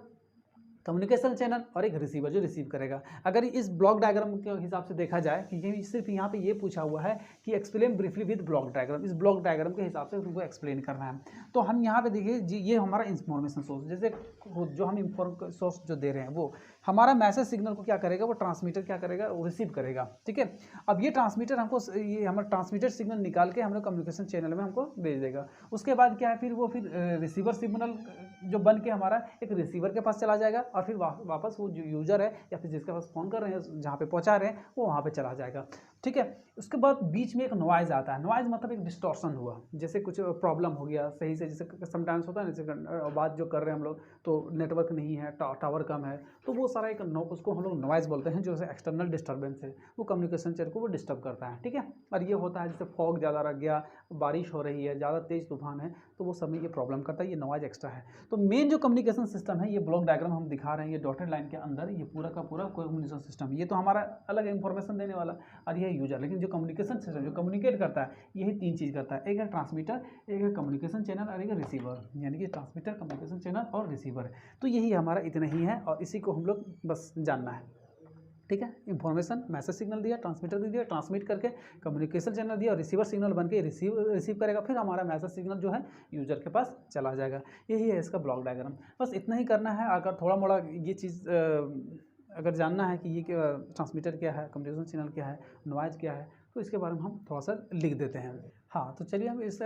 कम्युनिकेशन चैनल, और एक रिसीवर जो रिसीव करेगा। अगर इस ब्लॉक डायग्राम के हिसाब से देखा जाए कि ये सिर्फ यहाँ पे ये पूछा हुआ है कि explain briefly with block diagram, इस ब्लॉक डायग्राम के हिसाब से उनको एक्सप्लेन करना है। तो हम यहाँ पे देखिए जी, ये हमारा इंफॉर्मेशन सोर्स, जैसे जो हम सोर्स जो दे रहे हैं वो हमारा मैसेज सिग्नल को क्या करेगा, वो ट्रांसमीटर क्या करेगा, वो रिसीव करेगा, ठीक है। अब ये ट्रांसमीटर हमको ये हमारा ट्रांसमीटर सिग्नल निकाल के हम लोग कम्युनिकेशन चैनल में हमको भेज देगा। उसके बाद क्या है फिर वो रिसीवर सिग्नल जो बन के हमारा एक रिसीवर के पास चला जाएगा, और फिर वापस वो जो यूजर है या फिर जिसके पास फ़ोन कर रहे हैं जहाँ पे पहुँचा रहे हैं वो वहाँ पे चला जाएगा, ठीक है। उसके बाद बीच में एक नॉइज़ आता है, नॉइज़ मतलब एक डिस्टॉर्शन हुआ, जैसे कुछ प्रॉब्लम हो गया सही से, जैसे समटाइम्स होता है ना, जैसे बात जो कर रहे हैं हम लोग तो नेटवर्क नहीं है, टावर कम है, तो वो सारा एक उसको हम लोग नॉइज़ बोलते हैं, जो एक्सटर्नल डिस्टर्बेंस है वो कम्युनिकेशन चैनल को वो डिस्टर्ब करता है, ठीक है। और ये होता है जैसे फॉग ज़्यादा रख गया, बारिश हो रही है, ज़्यादा तेज़ तूफान है, तो वो समय ये प्रॉब्लम करता है, ये नॉइज़ एक्स्ट्रा है। तो मेन जो कम्युनिकेशन सिस्टम है, ये ब्लॉक डायग्राम हम दिखा रहे हैं, ये डॉटेड लाइन के अंदर ये पूरा का पूरा कम्युनिकेशन सिस्टम, ये तो हमारा अलग इंफॉर्मेशन देने वाला और ये है यूजर, लेकिन जो कम्युनिकेशन सिस्टम जो कम्युनिकेट करता है यही तीन चीज़ करता है, एक है ट्रांसमीटर, एक है कम्युनिकेशन चैनल, और एक है रिसीवर, यानी कि ट्रांसमीटर, कम्युनिकेशन चैनल और रिसीवर। तो यही हमारा इतना ही है और इसी को हम लोग बस जानना है, ठीक है। इंफॉर्मेशन मैसेज सिग्नल दिया, ट्रांसमीटर दे दिया, ट्रांसमिट करके कम्युनिकेशन चैनल दिया, और रिसीवर सिग्नल बन के रिसीव करेगा, फिर हमारा मैसेज सिग्नल जो है यूजर के पास चला जाएगा। यही है इसका ब्लॉक डायग्राम, बस इतना ही करना है। अगर थोड़ा मोड़ा ये चीज़ अगर जानना है कि ये ट्रांसमीटर क्या है, कम्युनिकेशन चैनल क्या है, नॉइज़ क्या है, तो इसके बारे में हम थोड़ा सा लिख देते हैं। हाँ, तो चलिए हम इस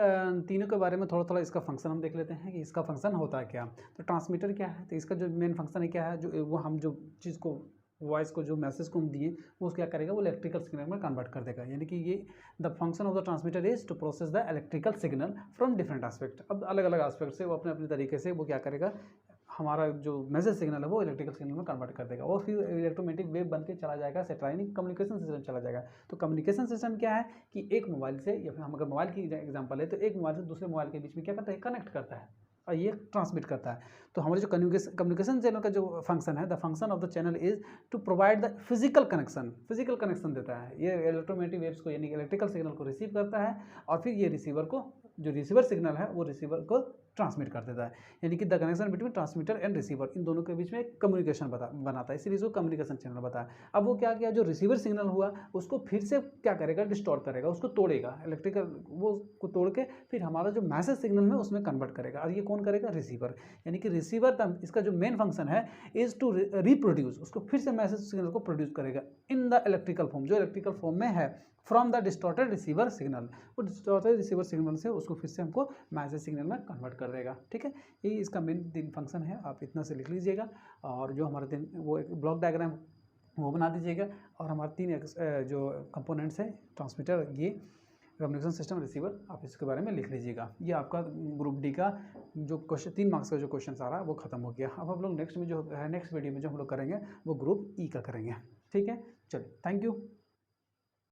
तीनों के बारे में थोड़ा इसका फंक्शन हम देख लेते हैं कि इसका फंक्शन होता है क्या। तो ट्रांसमीटर क्या है, तो इसका जो मेन फंक्शन है क्या है, जो वो हम जो चीज़ को वॉइस को जो मैसेज को हम दिए वो क्या करेगा, वो इलेक्ट्रिकल सिग्नल में कन्वर्ट कर देगा, यानी कि ये the function of the transmitter is to process the electrical signal from different aspect. अब अलग अलग एस्पेक्ट से वो अपने अपने तरीके से वो क्या करेगा, हमारा जो मैसेज सिग्नल है वो इलेक्ट्रिकल सिग्नल में कन्वर्ट कर देगा, और फिर इलेक्ट्रोमैग्नेटिक वेव बन के चला जाएगा सेटेलाइट कम्युनिकेशन सिस्टम चला जाएगा। तो कम्युनिकेशन सिस्टम क्या है कि एक मोबाइल से, या फिर हम अगर मोबाइल की एग्जांपल है तो एक मोबाइल से दूसरे मोबाइल के बीच में क्या करता है, कनेक्ट करता है और ये ट्रांसमिट करता है। तो हमारे जो कम्युनिकेशन चैनल का जो फंक्शन है, the function of the channel is to provide the physical connection देता है। ये इलेक्ट्रोमैग्नेटिक वेव्स को यानी इलेक्ट्रिकल सिग्नल को रिसीव करता है और फिर ये रिसीवर को, जो रिसीवर सिग्नल है वो रिसीवर को ट्रांसमिट कर देता है, यानी कि the connection between transmitter and receiver, इन दोनों के बीच में एक कम्युनिकेशन बनाता है, इसलिए इसको कम्युनिकेशन चैनल बताया। अब वो क्या किया, जो रिसीवर सिग्नल हुआ उसको फिर से क्या करेगा, डिस्टॉर्ट करेगा, उसको तोड़ेगा, इलेक्ट्रिकल वो को तोड़ के फिर हमारा जो मैसेज सिग्नल है उसमें कन्वर्ट करेगा। और ये कौन करेगा, रिसीवर, यानी कि रिसीवर इसका जो मेन फंक्शन है इज टू रिप्रोड्यूस, उसको फिर से मैसेज सिग्नल को प्रोड्यूस करेगा इन द इलेक्ट्रिकल फॉर्म, जो इलेक्ट्रिकल फॉर्म में है, from the distorted receiver signal, वो डिस्टॉर्टेड रिसीवर सिग्नल से उसको फिर से हमको मैसेज सिग्नल में कन्वर्ट कर देगा। ठीक है, यही इसका मेन 3 फंक्शन है, आप इतना से लिख लीजिएगा। और जो हमारे 3 वो एक ब्लॉक डायग्राम वो बना दीजिएगा, और हमारे 3 जो कंपोनेंट्स हैं, ट्रांसमीटर, ये कम्युनिकेशन सिस्टम, रिसीवर, आप इसके बारे में लिख लीजिएगा। ये आपका ग्रुप डी का जो क्वेश्चन 3 मार्क्स का जो क्वेश्चन आ रहा है वो खत्म हो गया। अब हम लोग नेक्स्ट वीडियो में जो हम लोग करेंगे वो ग्रुप ई का करेंगे। ठीक है, चलिए, थैंक यू।